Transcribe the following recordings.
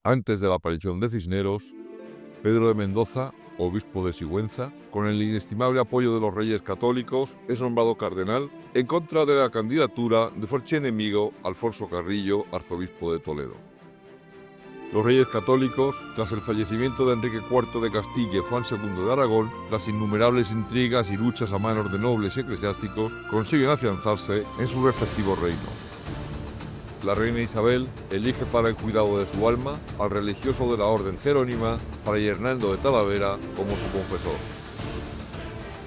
Antes de la aparición de Cisneros, Pedro de Mendoza, obispo de Sigüenza, con el inestimable apoyo de los reyes católicos, es nombrado cardenal en contra de la candidatura de su archienemigo Alfonso Carrillo, arzobispo de Toledo. Los reyes católicos, tras el fallecimiento de Enrique IV de Castilla y Juan II de Aragón, tras innumerables intrigas y luchas a manos de nobles y eclesiásticos, consiguen afianzarse en sus respectivos reinos. La reina Isabel elige para el cuidado de su alma al religioso de la orden jerónima, Fray Hernando de Talavera, como su confesor.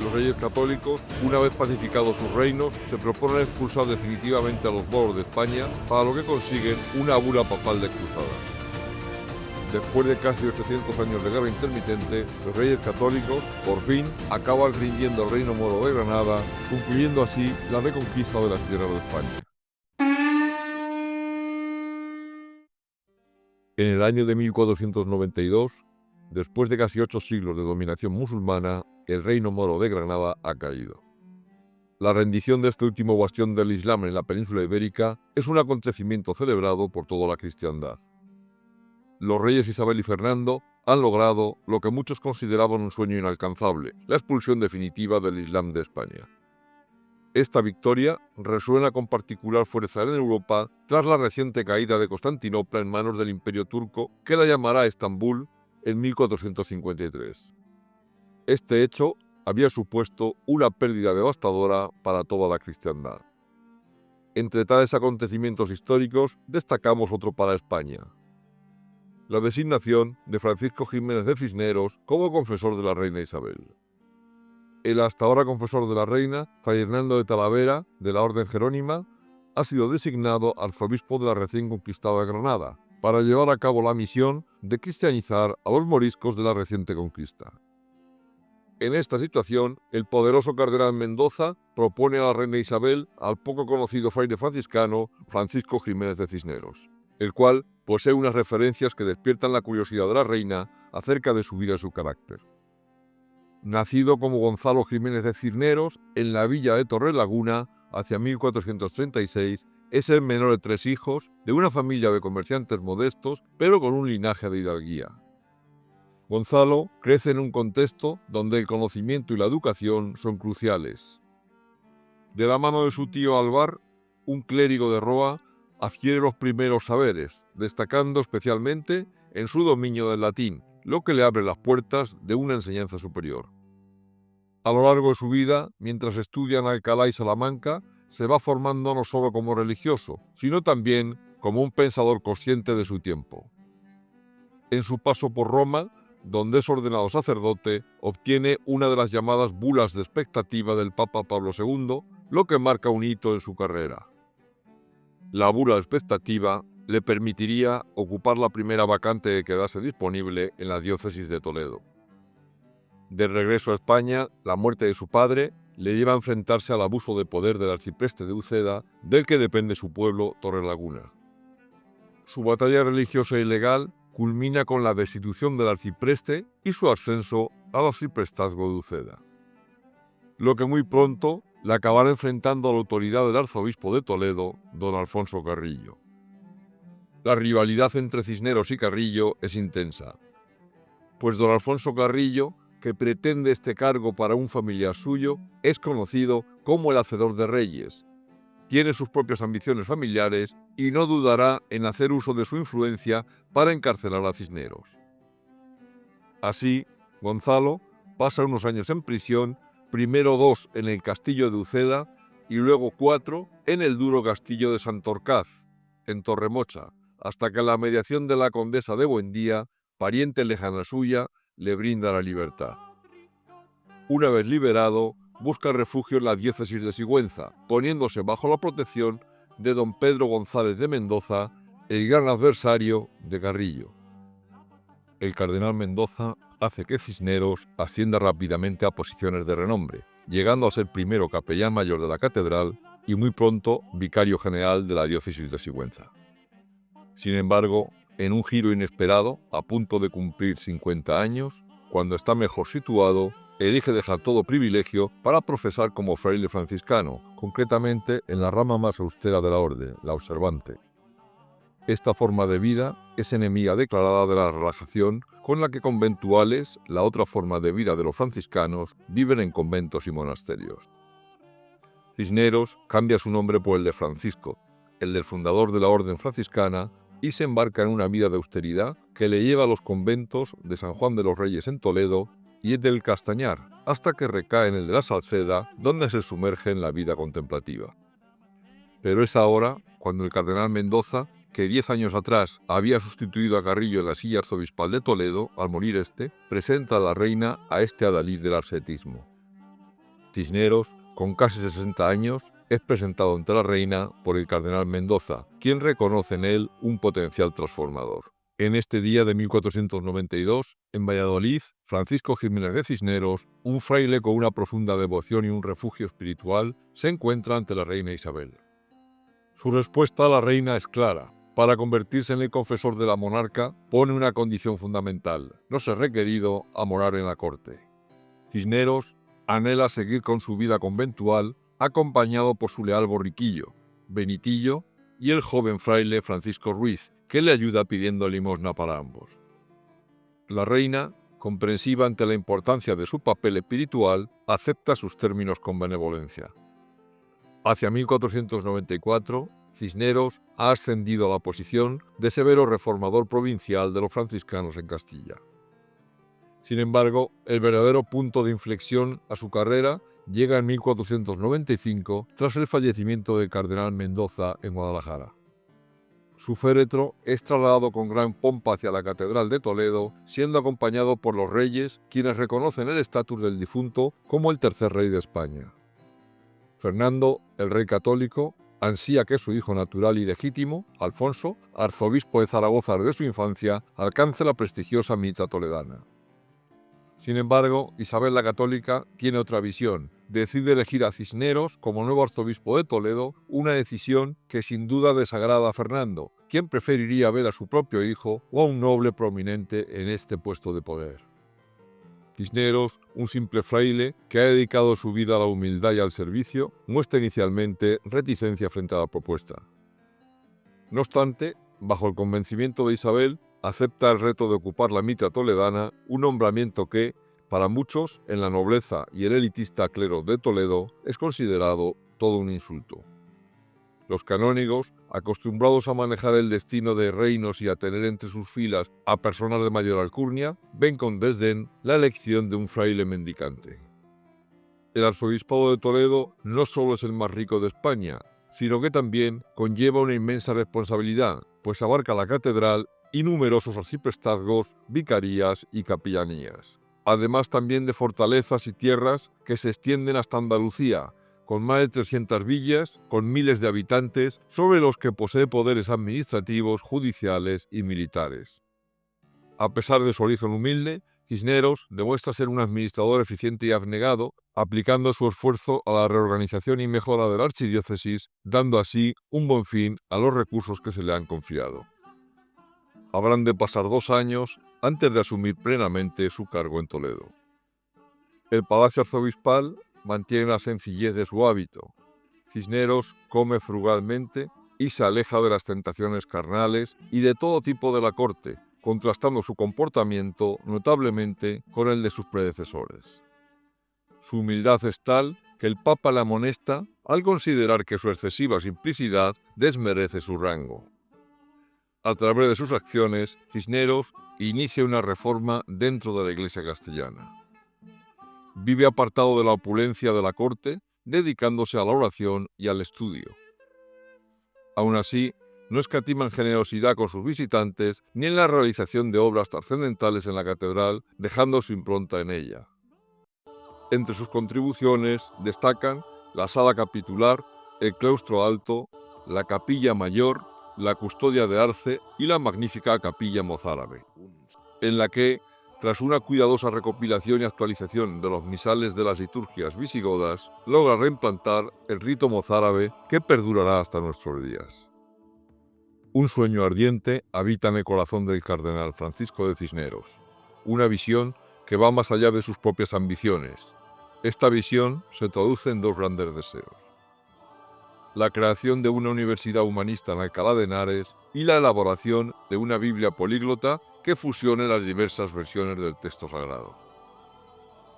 Los reyes católicos, una vez pacificados sus reinos, se proponen expulsar definitivamente a los moros de España, para lo que consiguen una bula papal de cruzada. Después de casi 800 años de guerra intermitente, los reyes católicos, por fin, acaban rindiendo el reino moro de Granada, concluyendo así la reconquista de las tierras de España. En el año de 1492, después de casi 8 siglos de dominación musulmana, el reino moro de Granada ha caído. La rendición de este último bastión del Islam en la península ibérica es un acontecimiento celebrado por toda la cristiandad. Los reyes Isabel y Fernando han logrado lo que muchos consideraban un sueño inalcanzable, la expulsión definitiva del Islam de España. Esta victoria resuena con particular fuerza en Europa tras la reciente caída de Constantinopla en manos del Imperio turco, que la llamará Estambul en 1453. Este hecho había supuesto una pérdida devastadora para toda la cristiandad. Entre tales acontecimientos históricos destacamos otro para España: la designación de Francisco Jiménez de Cisneros como confesor de la reina Isabel. El hasta ahora confesor de la reina, Fray Hernando de Talavera, de la orden jerónima, ha sido designado arzobispo de la recién conquistada Granada, para llevar a cabo la misión de cristianizar a los moriscos de la reciente conquista. En esta situación, el poderoso cardenal Mendoza propone a la reina Isabel al poco conocido fraile franciscano Francisco Jiménez de Cisneros, el cual posee unas referencias que despiertan la curiosidad de la reina acerca de su vida y su carácter. Nacido como Gonzalo Jiménez de Cisneros en la villa de Torrelaguna hacia 1436, es el menor de 3 hijos de una familia de comerciantes modestos, pero con un linaje de hidalguía. Gonzalo crece en un contexto donde el conocimiento y la educación son cruciales. De la mano de su tío Alvar, un clérigo de Roa, adquiere los primeros saberes, destacando especialmente en su dominio del latín, lo que le abre las puertas de una enseñanza superior. A lo largo de su vida, mientras estudia en Alcalá y Salamanca, se va formando no solo como religioso, sino también como un pensador consciente de su tiempo. En su paso por Roma, donde es ordenado sacerdote, obtiene una de las llamadas bulas de expectativa del Papa Pablo II, lo que marca un hito en su carrera. La bula de expectativa le permitiría ocupar la primera vacante que quedase disponible en la diócesis de Toledo. De regreso a España, la muerte de su padre le lleva a enfrentarse al abuso de poder del arcipreste de Uceda, del que depende su pueblo, Torrelaguna. Su batalla religiosa y legal culmina con la destitución del arcipreste y su ascenso al arciprestazgo de Uceda, lo que muy pronto le acabará enfrentando a la autoridad del arzobispo de Toledo, don Alfonso Carrillo. La rivalidad entre Cisneros y Carrillo es intensa, pues don Alfonso Carrillo, que pretende este cargo para un familiar suyo, es conocido como el Hacedor de Reyes. Tiene sus propias ambiciones familiares y no dudará en hacer uso de su influencia para encarcelar a Cisneros. Así, Gonzalo pasa unos años en prisión, primero 2 en el castillo de Uceda y luego 4 en el duro castillo de Santorcaz, en Torremocha, hasta que la mediación de la condesa de Buendía, pariente lejana suya, le brinda la libertad. Una vez liberado, busca refugio en la diócesis de Sigüenza, poniéndose bajo la protección de don Pedro González de Mendoza, el gran adversario de Carrillo. El cardenal Mendoza hace que Cisneros ascienda rápidamente a posiciones de renombre, llegando a ser primero capellán mayor de la catedral y muy pronto vicario general de la diócesis de Sigüenza. Sin embargo, en un giro inesperado, a punto de cumplir 50 años, cuando está mejor situado, elige dejar todo privilegio para profesar como fraile franciscano, concretamente en la rama más austera de la orden, la observante. Esta forma de vida es enemiga declarada de la relajación con la que conventuales, la otra forma de vida de los franciscanos, viven en conventos y monasterios. Cisneros cambia su nombre por el de Francisco, el del fundador de la orden franciscana, y se embarca en una vida de austeridad que le lleva a los conventos de San Juan de los Reyes en Toledo y el del Castañar, hasta que recae en el de la Salceda, donde se sumerge en la vida contemplativa. Pero es ahora cuando el cardenal Mendoza, que 10 años atrás había sustituido a Carrillo en la silla arzobispal de Toledo, al morir presenta a la reina a este adalid del ascetismo. Cisneros, con casi 60 años, es presentado ante la reina por el cardenal Mendoza, quien reconoce en él un potencial transformador. En este día de 1492, en Valladolid, Francisco Jiménez de Cisneros, un fraile con una profunda devoción y un refugio espiritual, se encuentra ante la reina Isabel. Su respuesta a la reina es clara. Para convertirse en el confesor de la monarca, pone una condición fundamental: no ser requerido a morar en la corte. Cisneros anhela seguir con su vida conventual, acompañado por su leal borriquillo, Benitillo, y el joven fraile Francisco Ruiz, que le ayuda pidiendo limosna para ambos. La reina, comprensiva ante la importancia de su papel espiritual, acepta sus términos con benevolencia. Hacia 1494, Cisneros ha ascendido a la posición de severo reformador provincial de los franciscanos en Castilla. Sin embargo, el verdadero punto de inflexión a su carrera llega en 1495 tras el fallecimiento del cardenal Mendoza en Guadalajara. Su féretro es trasladado con gran pompa hacia la Catedral de Toledo, siendo acompañado por los reyes, quienes reconocen el estatus del difunto como el tercer rey de España. Fernando, el rey católico, ansía que su hijo natural y legítimo, Alfonso, arzobispo de Zaragoza desde su infancia, alcance la prestigiosa mitra toledana. Sin embargo, Isabel la Católica tiene otra visión. Decide elegir a Cisneros como nuevo arzobispo de Toledo, una decisión que sin duda desagrada a Fernando, quien preferiría ver a su propio hijo o a un noble prominente en este puesto de poder. Cisneros, un simple fraile que ha dedicado su vida a la humildad y al servicio, muestra inicialmente reticencia frente a la propuesta. No obstante, bajo el convencimiento de Isabel, acepta el reto de ocupar la mitra toledana, un nombramiento que, para muchos, en la nobleza y el elitista clero de Toledo, es considerado todo un insulto. Los canónigos, acostumbrados a manejar el destino de reinos y a tener entre sus filas a personas de mayor alcurnia, ven con desdén la elección de un fraile mendicante. El arzobispado de Toledo no solo es el más rico de España, sino que también conlleva una inmensa responsabilidad, pues abarca la catedral y numerosos arciprestazgos, vicarías y capillanías. Además también de fortalezas y tierras que se extienden hasta Andalucía, con más de 300 villas, con miles de habitantes, sobre los que posee poderes administrativos, judiciales y militares. A pesar de su origen humilde, Cisneros demuestra ser un administrador eficiente y abnegado, aplicando su esfuerzo a la reorganización y mejora de la archidiócesis, dando así un buen fin a los recursos que se le han confiado. Habrán de pasar 2 años antes de asumir plenamente su cargo en Toledo. El palacio arzobispal mantiene la sencillez de su hábito. Cisneros come frugalmente y se aleja de las tentaciones carnales y de todo tipo de la corte, contrastando su comportamiento notablemente con el de sus predecesores. Su humildad es tal que el Papa le amonesta al considerar que su excesiva simplicidad desmerece su rango. A través de sus acciones, Cisneros inicia una reforma dentro de la Iglesia castellana. Vive apartado de la opulencia de la corte, dedicándose a la oración y al estudio. Aún así, no escatima en generosidad con sus visitantes ni en la realización de obras trascendentales en la catedral, dejando su impronta en ella. Entre sus contribuciones destacan la sala capitular, el claustro alto, la capilla mayor, la custodia de arce y la magnífica capilla mozárabe, en la que, tras una cuidadosa recopilación y actualización de los misales de las liturgias visigodas, logra reimplantar el rito mozárabe que perdurará hasta nuestros días. Un sueño ardiente habita en el corazón del cardenal Francisco de Cisneros, una visión que va más allá de sus propias ambiciones. Esta visión se traduce en 2 grandes deseos. la creación de una universidad humanista en Alcalá de Henares y la elaboración de una Biblia políglota que fusione las diversas versiones del texto sagrado.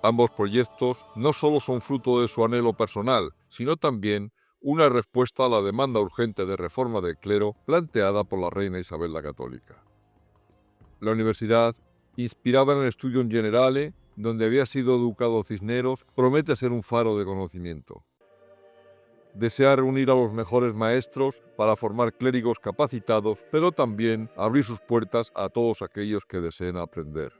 Ambos proyectos no solo son fruto de su anhelo personal, sino también una respuesta a la demanda urgente de reforma del clero planteada por la reina Isabel la Católica. La universidad, inspirada en el Studium Generale, donde había sido educado Cisneros, promete ser un faro de conocimiento. Desea reunir a los mejores maestros para formar clérigos capacitados, pero también abrir sus puertas a todos aquellos que deseen aprender.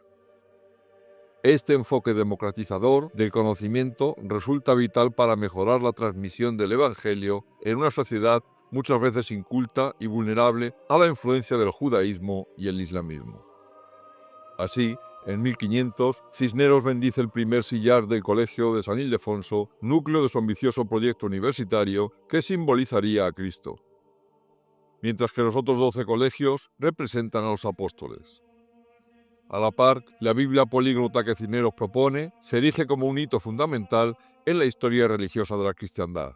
Este enfoque democratizador del conocimiento resulta vital para mejorar la transmisión del Evangelio en una sociedad muchas veces inculta y vulnerable a la influencia del judaísmo y el islamismo. Así, en 1500, Cisneros bendice el primer sillar del Colegio de San Ildefonso, núcleo de su ambicioso proyecto universitario que simbolizaría a Cristo, mientras que los otros 12 colegios representan a los apóstoles. A la par, la Biblia políglota que Cisneros propone se erige como un hito fundamental en la historia religiosa de la cristiandad.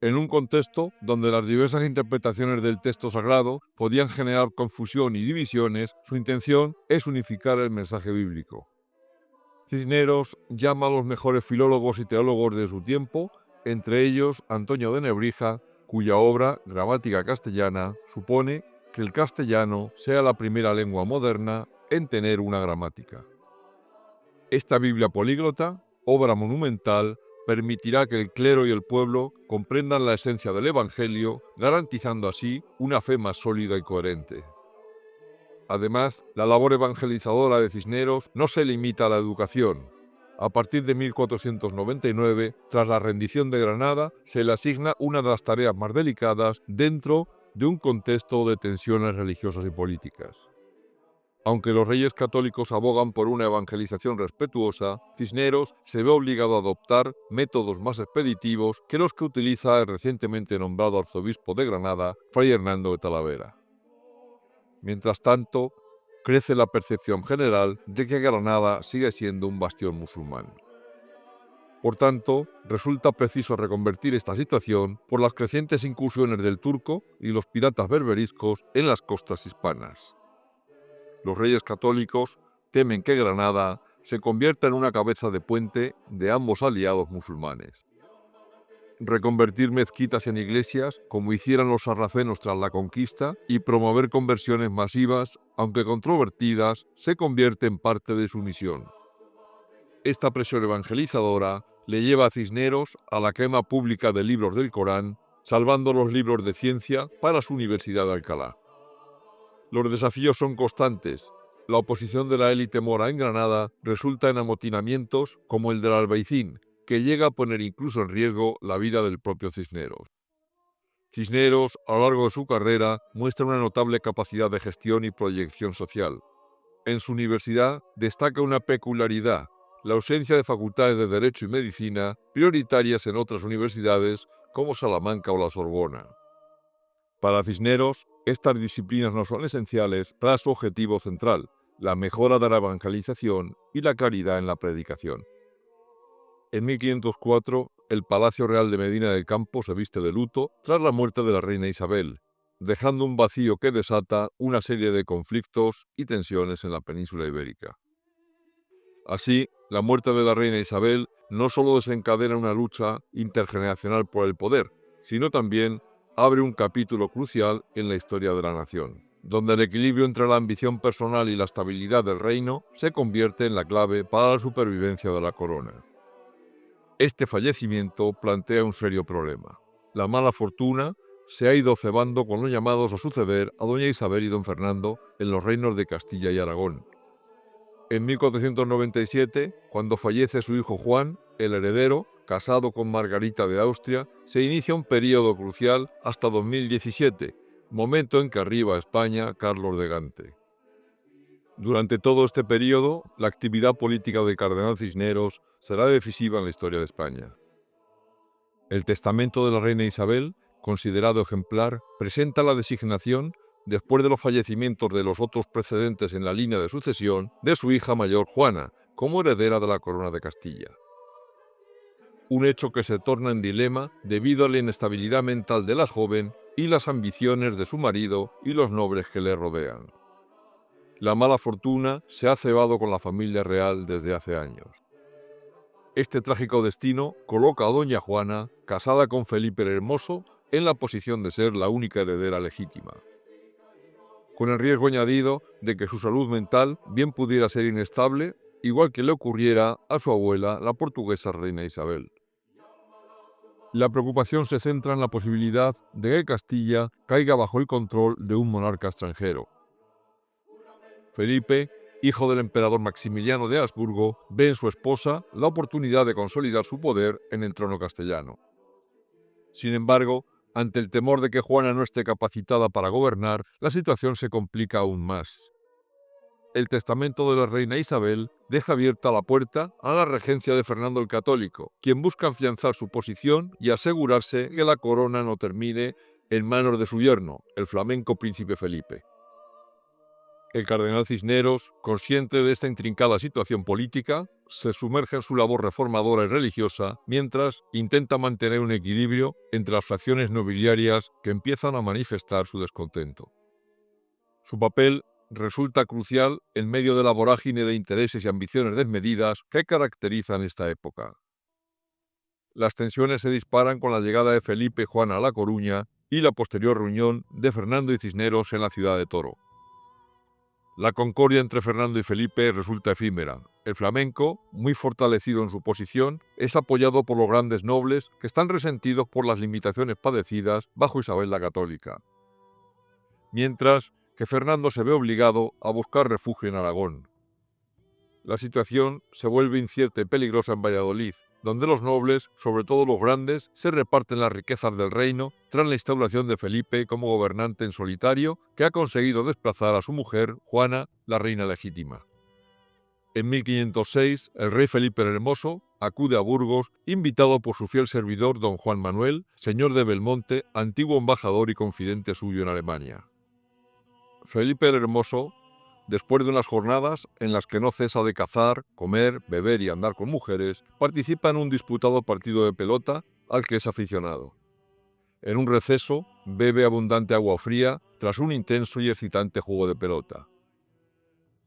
En un contexto donde las diversas interpretaciones del texto sagrado podían generar confusión y divisiones, su intención es unificar el mensaje bíblico. Cisneros llama a los mejores filólogos y teólogos de su tiempo, entre ellos Antonio de Nebrija, cuya obra, Gramática Castellana, supone que el castellano sea la primera lengua moderna en tener una gramática. Esta Biblia políglota, obra monumental, permitirá que el clero y el pueblo comprendan la esencia del Evangelio, garantizando así una fe más sólida y coherente. Además, la labor evangelizadora de Cisneros no se limita a la educación. A partir de 1499, tras la rendición de Granada, se le asigna una de las tareas más delicadas dentro de un contexto de tensiones religiosas y políticas. Aunque los reyes católicos abogan por una evangelización respetuosa, Cisneros se ve obligado a adoptar métodos más expeditivos que los que utiliza el recientemente nombrado arzobispo de Granada, Fray Hernando de Talavera. Mientras tanto, crece la percepción general de que Granada sigue siendo un bastión musulmán. Por tanto, resulta preciso reconvertir esta situación por las crecientes incursiones del turco y los piratas berberiscos en las costas hispanas. Los reyes católicos temen que Granada se convierta en una cabeza de puente de ambos aliados musulmanes. Reconvertir mezquitas en iglesias, como hicieran los sarracenos tras la conquista, y promover conversiones masivas, aunque controvertidas, se convierte en parte de su misión. Esta presión evangelizadora le lleva a Cisneros a la quema pública de libros del Corán, salvando los libros de ciencia para su Universidad de Alcalá. Los desafíos son constantes. La oposición de la élite mora en Granada resulta en amotinamientos como el del Albaicín, que llega a poner incluso en riesgo la vida del propio Cisneros. Cisneros, a lo largo de su carrera, muestra una notable capacidad de gestión y proyección social. En su universidad destaca una peculiaridad: la ausencia de facultades de Derecho y Medicina, prioritarias en otras universidades como Salamanca o la Sorbona. Para Cisneros, estas disciplinas no son esenciales para su objetivo central, la mejora de la evangelización y la claridad en la predicación. En 1504, el Palacio Real de Medina del Campo se viste de luto tras la muerte de la reina Isabel, dejando un vacío que desata una serie de conflictos y tensiones en la península ibérica. Así, la muerte de la reina Isabel no solo desencadena una lucha intergeneracional por el poder, sino también abre un capítulo crucial en la historia de la nación, donde el equilibrio entre la ambición personal y la estabilidad del reino se convierte en la clave para la supervivencia de la corona. Este fallecimiento plantea un serio problema. La mala fortuna se ha ido cebando con los llamados a suceder a doña Isabel y don Fernando en los reinos de Castilla y Aragón. En 1497, cuando fallece su hijo Juan, el heredero, casado con Margarita de Austria, se inicia un período crucial hasta 2017, momento en que arriba a España Carlos de Gante. Durante todo este periodo, la actividad política del cardenal Cisneros será decisiva en la historia de España. El testamento de la reina Isabel, considerado ejemplar, presenta la designación, después de los fallecimientos de los otros precedentes en la línea de sucesión, de su hija mayor Juana, como heredera de la corona de Castilla. un hecho que se torna en dilema debido a la inestabilidad mental de la joven y las ambiciones de su marido y los nobles que le rodean. La mala fortuna se ha cebado con la familia real desde hace años. Este trágico destino coloca a doña Juana, casada con Felipe el Hermoso, en la posición de ser la única heredera legítima, con el riesgo añadido de que su salud mental bien pudiera ser inestable, igual que le ocurriera a su abuela, la portuguesa reina Isabel. La preocupación se centra en la posibilidad de que Castilla caiga bajo el control de un monarca extranjero. Felipe, hijo del emperador Maximiliano de Habsburgo, ve en su esposa la oportunidad de consolidar su poder en el trono castellano. Sin embargo, ante el temor de que Juana no esté capacitada para gobernar, la situación se complica aún más. El testamento de la reina Isabel deja abierta la puerta a la regencia de Fernando el Católico, quien busca afianzar su posición y asegurarse que la corona no termine en manos de su yerno, el flamenco príncipe Felipe. El cardenal Cisneros, consciente de esta intrincada situación política, se sumerge en su labor reformadora y religiosa, mientras intenta mantener un equilibrio entre las facciones nobiliarias que empiezan a manifestar su descontento. Su papel resulta crucial en medio de la vorágine de intereses y ambiciones desmedidas que caracterizan esta época. Las tensiones se disparan con la llegada de Felipe y Juana a La Coruña y la posterior reunión de Fernando y Cisneros en la ciudad de Toro. La concordia entre Fernando y Felipe resulta efímera. El flamenco, muy fortalecido en su posición, es apoyado por los grandes nobles que están resentidos por las limitaciones padecidas bajo Isabel la Católica. Mientras que Fernando se ve obligado a buscar refugio en Aragón. La situación se vuelve incierta y peligrosa en Valladolid, donde los nobles, sobre todo los grandes, se reparten las riquezas del reino tras la instauración de Felipe como gobernante en solitario que ha conseguido desplazar a su mujer, Juana, la reina legítima. En 1506, el rey Felipe el Hermoso acude a Burgos, invitado por su fiel servidor don Juan Manuel, señor de Belmonte, antiguo embajador y confidente suyo en Alemania. Felipe el Hermoso, después de unas jornadas en las que no cesa de cazar, comer, beber y andar con mujeres, participa en un disputado partido de pelota al que es aficionado. En un receso, bebe abundante agua fría tras un intenso y excitante juego de pelota.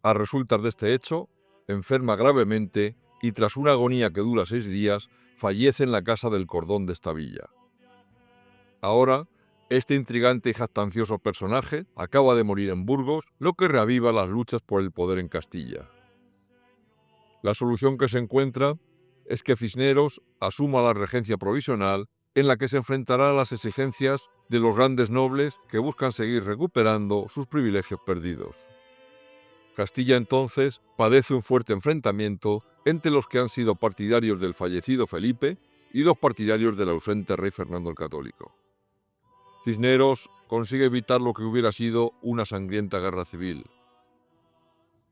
A resultas de este hecho, enferma gravemente y tras una agonía que dura 6 días, fallece en la casa del Cordón de esta villa. Ahora, este intrigante y jactancioso personaje acaba de morir en Burgos, lo que reaviva las luchas por el poder en Castilla. La solución que se encuentra es que Cisneros asuma la regencia provisional en la que se enfrentará a las exigencias de los grandes nobles que buscan seguir recuperando sus privilegios perdidos. Castilla entonces padece un fuerte enfrentamiento entre los que han sido partidarios del fallecido Felipe y los partidarios del ausente rey Fernando el Católico. Cisneros consigue evitar lo que hubiera sido una sangrienta guerra civil.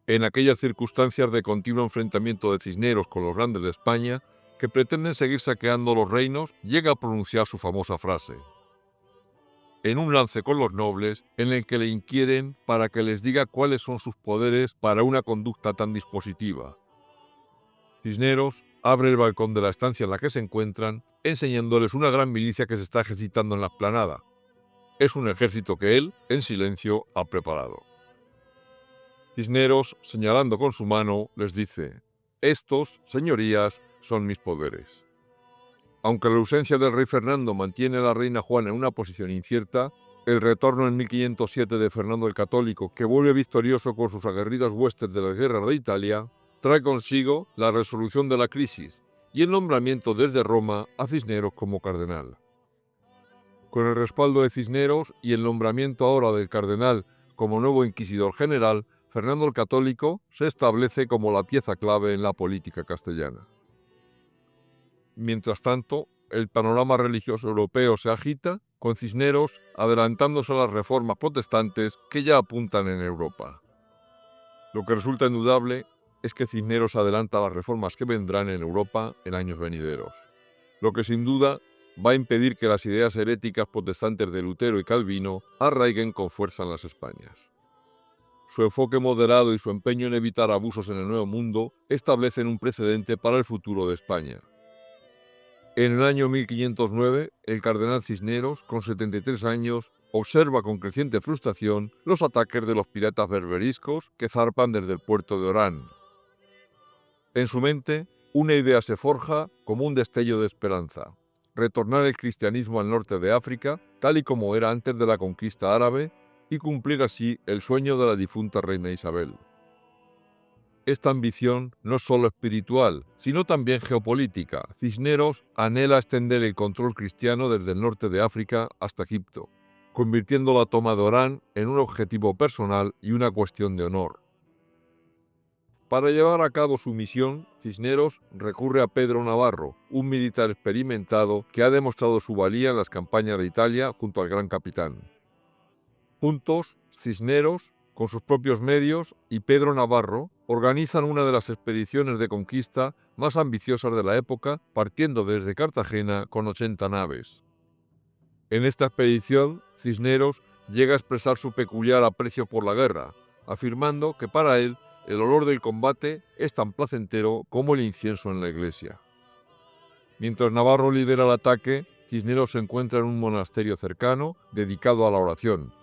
En aquellas circunstancias de continuo enfrentamiento de Cisneros con los grandes de España, que pretenden seguir saqueando los reinos, llega a pronunciar su famosa frase: en un lance con los nobles, en el que le inquieren para que les diga cuáles son sus poderes para una conducta tan dispositiva. Cisneros abre el balcón de la estancia en la que se encuentran, enseñándoles una gran milicia que se está ejercitando en la explanada. Es un ejército que él, en silencio, ha preparado. Cisneros, señalando con su mano, les dice: estos, señorías, son mis poderes. Aunque la ausencia del rey Fernando mantiene a la reina Juana en una posición incierta, el retorno en 1507 de Fernando el Católico, que vuelve victorioso con sus aguerridas huestes de las guerras de Italia, trae consigo la resolución de la crisis y el nombramiento desde Roma a Cisneros como cardenal. Con el respaldo de Cisneros y el nombramiento ahora del cardenal como nuevo inquisidor general, Fernando el Católico se establece como la pieza clave en la política castellana. Mientras tanto, el panorama religioso europeo se agita, con Cisneros adelantándose a las reformas protestantes que ya apuntan en Europa. Lo que resulta indudable es que Cisneros adelanta las reformas que vendrán en Europa en años venideros, lo que sin duda va a impedir que las ideas heréticas protestantes de Lutero y Calvino arraiguen con fuerza en las Españas. Su enfoque moderado y su empeño en evitar abusos en el Nuevo Mundo establecen un precedente para el futuro de España. En el año 1509, el cardenal Cisneros, con 73 años, observa con creciente frustración los ataques de los piratas berberiscos que zarpan desde el puerto de Orán. En su mente, una idea se forja como un destello de esperanza: retornar el cristianismo al norte de África, tal y como era antes de la conquista árabe, y cumplir así el sueño de la difunta reina Isabel. Esta ambición no es solo espiritual, sino también geopolítica. Cisneros anhela extender el control cristiano desde el norte de África hasta Egipto, convirtiendo la toma de Orán en un objetivo personal y una cuestión de honor. Para llevar a cabo su misión, Cisneros recurre a Pedro Navarro, un militar experimentado que ha demostrado su valía en las campañas de Italia junto al gran capitán. Juntos, Cisneros, con sus propios medios, y Pedro Navarro organizan una de las expediciones de conquista más ambiciosas de la época, partiendo desde Cartagena con 80 naves. En esta expedición, Cisneros llega a expresar su peculiar aprecio por la guerra, afirmando que para él el olor del combate es tan placentero como el incienso en la iglesia. Mientras Navarro lidera el ataque, Cisneros se encuentra en un monasterio cercano dedicado a la oración.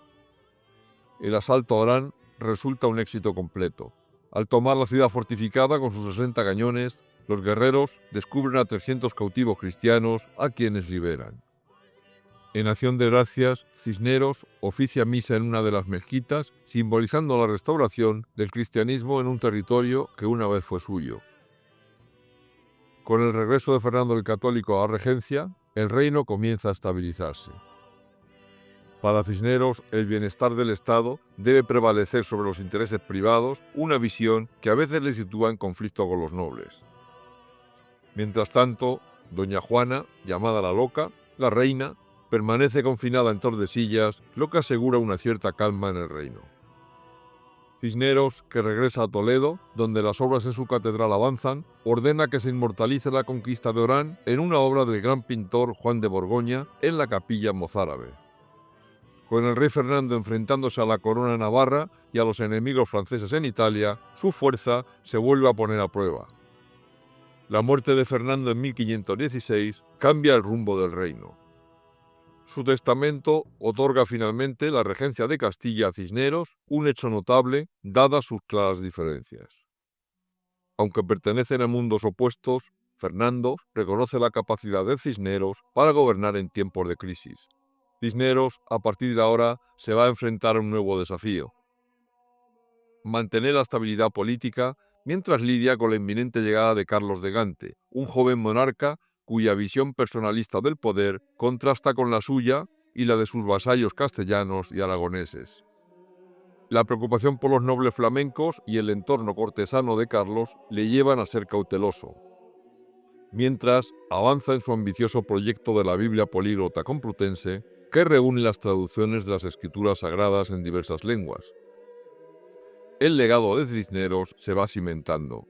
El asalto a Orán resulta un éxito completo. Al tomar la ciudad fortificada con sus 60 cañones, los guerreros descubren a 300 cautivos cristianos a quienes liberan. En acción de gracias, Cisneros oficia misa en una de las mezquitas, simbolizando la restauración del cristianismo en un territorio que una vez fue suyo. Con el regreso de Fernando el Católico a la regencia, el reino comienza a estabilizarse. Para Cisneros, el bienestar del Estado debe prevalecer sobre los intereses privados, una visión que a veces le sitúa en conflicto con los nobles. Mientras tanto, doña Juana, llamada la Loca, la reina, permanece confinada en Tordesillas, lo que asegura una cierta calma en el reino. Cisneros, que regresa a Toledo, donde las obras en su catedral avanzan, ordena que se inmortalice la conquista de Orán en una obra del gran pintor Juan de Borgoña en la capilla mozárabe. Con el rey Fernando enfrentándose a la corona navarra y a los enemigos franceses en Italia, su fuerza se vuelve a poner a prueba. La muerte de Fernando en 1516 cambia el rumbo del reino. Su testamento otorga finalmente la regencia de Castilla a Cisneros, un hecho notable dadas sus claras diferencias. Aunque pertenecen a mundos opuestos, Fernando reconoce la capacidad de Cisneros para gobernar en tiempos de crisis. Cisneros, a partir de ahora, se va a enfrentar a un nuevo desafío: mantener la estabilidad política mientras lidia con la inminente llegada de Carlos de Gante, un joven monarca cuya visión personalista del poder contrasta con la suya y la de sus vasallos castellanos y aragoneses. La preocupación por los nobles flamencos y el entorno cortesano de Carlos le llevan a ser cauteloso, mientras avanza en su ambicioso proyecto de la Biblia políglota complutense, que reúne las traducciones de las escrituras sagradas en diversas lenguas. El legado de Cisneros se va cimentando.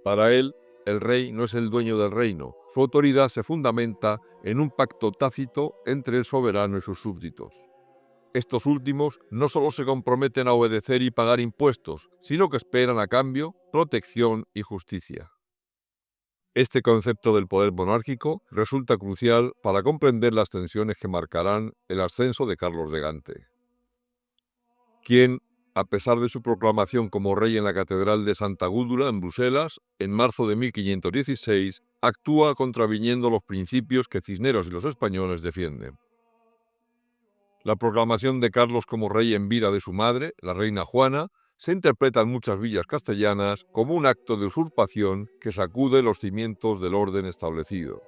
Para él, el rey no es el dueño del reino. Su autoridad se fundamenta en un pacto tácito entre el soberano y sus súbditos. Estos últimos no solo se comprometen a obedecer y pagar impuestos, sino que esperan a cambio protección y justicia. Este concepto del poder monárquico resulta crucial para comprender las tensiones que marcarán el ascenso de Carlos de Gante, quien, a pesar de su proclamación como rey en la Catedral de Santa Gúdula en Bruselas, en marzo de 1516, actúa contraviniendo los principios que Cisneros y los españoles defienden. La proclamación de Carlos como rey en vida de su madre, la reina Juana, se interpreta en muchas villas castellanas como un acto de usurpación que sacude los cimientos del orden establecido.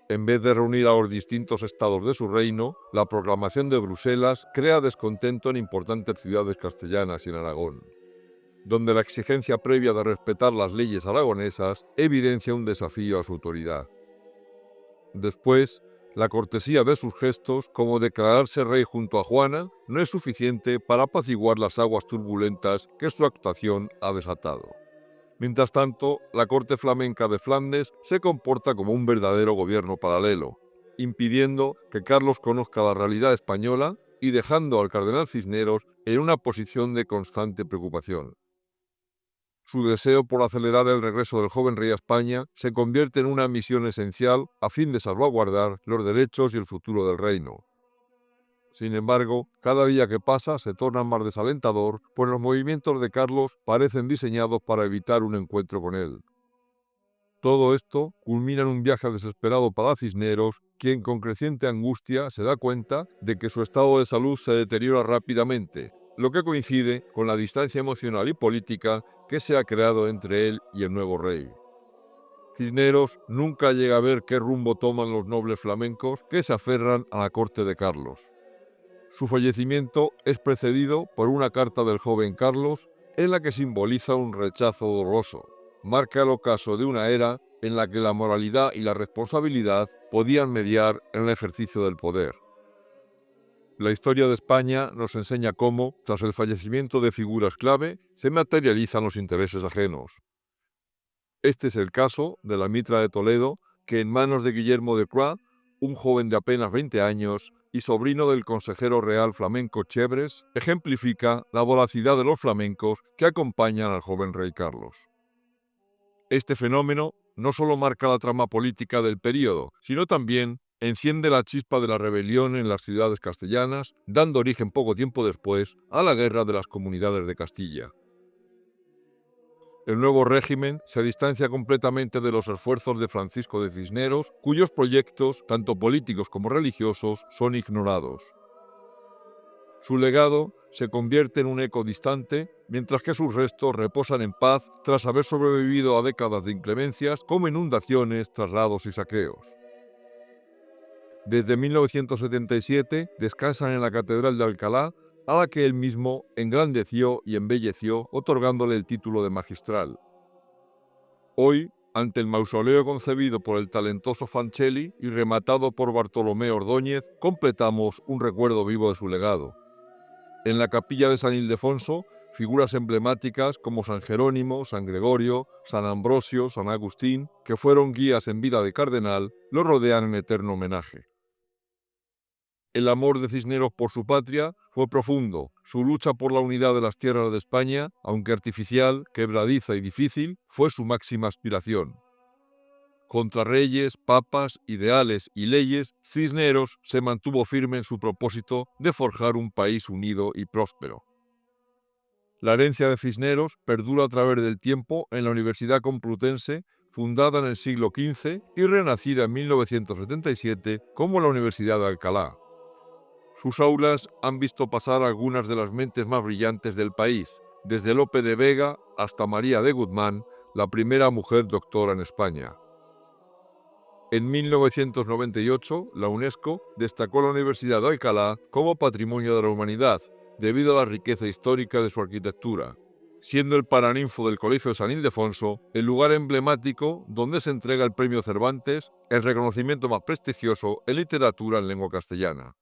En vez de reunir a los distintos estados de su reino, la proclamación de Bruselas crea descontento en importantes ciudades castellanas y en Aragón, donde la exigencia previa de respetar las leyes aragonesas evidencia un desafío a su autoridad. Después, la cortesía de sus gestos, como declararse rey junto a Juana, no es suficiente para apaciguar las aguas turbulentas que su actuación ha desatado. Mientras tanto, la corte flamenca de Flandes se comporta como un verdadero gobierno paralelo, impidiendo que Carlos conozca la realidad española y dejando al cardenal Cisneros en una posición de constante preocupación. Su deseo por acelerar el regreso del joven rey a España se convierte en una misión esencial a fin de salvaguardar los derechos y el futuro del reino. Sin embargo, cada día que pasa se torna más desalentador, pues los movimientos de Carlos parecen diseñados para evitar un encuentro con él. Todo esto culmina en un viaje desesperado para Cisneros, quien con creciente angustia se da cuenta de que su estado de salud se deteriora rápidamente, lo que coincide con la distancia emocional y política que se ha creado entre él y el nuevo rey. Cisneros nunca llega a ver qué rumbo toman los nobles flamencos que se aferran a la corte de Carlos. Su fallecimiento es precedido por una carta del joven Carlos en la que simboliza un rechazo doloroso. Marca el ocaso de una era en la que la moralidad y la responsabilidad podían mediar en el ejercicio del poder. La historia de España nos enseña cómo, tras el fallecimiento de figuras clave, se materializan los intereses ajenos. Este es el caso de la Mitra de Toledo, que en manos de Guillermo de Croix, un joven de apenas 20 años y sobrino del consejero real flamenco Chevres, ejemplifica la voracidad de los flamencos que acompañan al joven rey Carlos. Este fenómeno no solo marca la trama política del período, sino también enciende la chispa de la rebelión en las ciudades castellanas, dando origen poco tiempo después a la Guerra de las Comunidades de Castilla. El nuevo régimen se distancia completamente de los esfuerzos de Francisco de Cisneros, cuyos proyectos, tanto políticos como religiosos, son ignorados. Su legado se convierte en un eco distante, mientras que sus restos reposan en paz tras haber sobrevivido a décadas de inclemencias como inundaciones, traslados y saqueos. Desde 1977 descansan en la Catedral de Alcalá, a la que él mismo engrandeció y embelleció, otorgándole el título de magistral. Hoy, ante el mausoleo concebido por el talentoso Fancelli y rematado por Bartolomé Ordóñez, completamos un recuerdo vivo de su legado. En la capilla de San Ildefonso, figuras emblemáticas como San Jerónimo, San Gregorio, San Ambrosio, San Agustín, que fueron guías en vida de cardenal, lo rodean en eterno homenaje. El amor de Cisneros por su patria fue profundo. Su lucha por la unidad de las tierras de España, aunque artificial, quebradiza y difícil, fue su máxima aspiración. Contra reyes, papas, ideales y leyes, Cisneros se mantuvo firme en su propósito de forjar un país unido y próspero. La herencia de Cisneros perdura a través del tiempo en la Universidad Complutense, fundada en el siglo XV y renacida en 1977 como la Universidad de Alcalá. Sus aulas han visto pasar algunas de las mentes más brillantes del país, desde Lope de Vega hasta María de Guzmán, la primera mujer doctora en España. En 1998, la UNESCO destacó a la Universidad de Alcalá como Patrimonio de la Humanidad, debido a la riqueza histórica de su arquitectura, siendo el paraninfo del Colegio de San Ildefonso el lugar emblemático donde se entrega el Premio Cervantes, el reconocimiento más prestigioso en literatura en lengua castellana.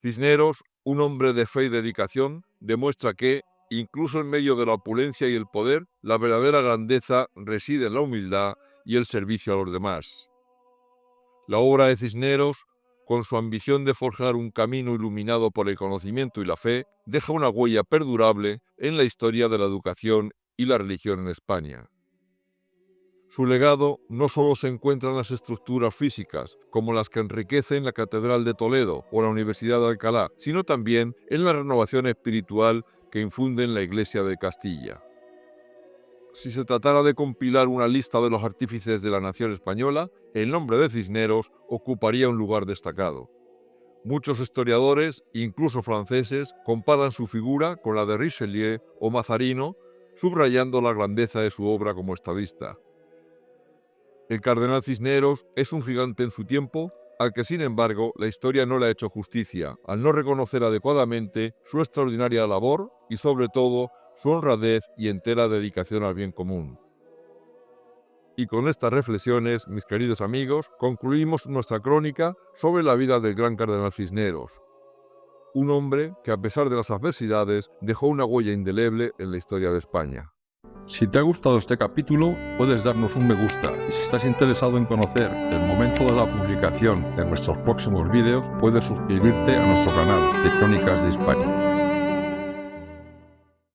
Cisneros, un hombre de fe y dedicación, demuestra que, incluso en medio de la opulencia y el poder, la verdadera grandeza reside en la humildad y el servicio a los demás. La obra de Cisneros, con su ambición de forjar un camino iluminado por el conocimiento y la fe, deja una huella perdurable en la historia de la educación y la religión en España. Su legado no solo se encuentra en las estructuras físicas, como las que enriquecen la Catedral de Toledo o la Universidad de Alcalá, sino también en la renovación espiritual que infunden la Iglesia de Castilla. Si se tratara de compilar una lista de los artífices de la nación española, el nombre de Cisneros ocuparía un lugar destacado. Muchos historiadores, incluso franceses, comparan su figura con la de Richelieu o Mazarino, subrayando la grandeza de su obra como estadista. El cardenal Cisneros es un gigante en su tiempo, al que sin embargo la historia no le ha hecho justicia, al no reconocer adecuadamente su extraordinaria labor y sobre todo su honradez y entera dedicación al bien común. Y con estas reflexiones, mis queridos amigos, concluimos nuestra crónica sobre la vida del gran cardenal Cisneros, un hombre que a pesar de las adversidades dejó una huella indeleble en la historia de España. Si te ha gustado este capítulo, puedes darnos un me gusta y si estás interesado en conocer el momento de la publicación de nuestros próximos vídeos, puedes suscribirte a nuestro canal de Crónicas de España.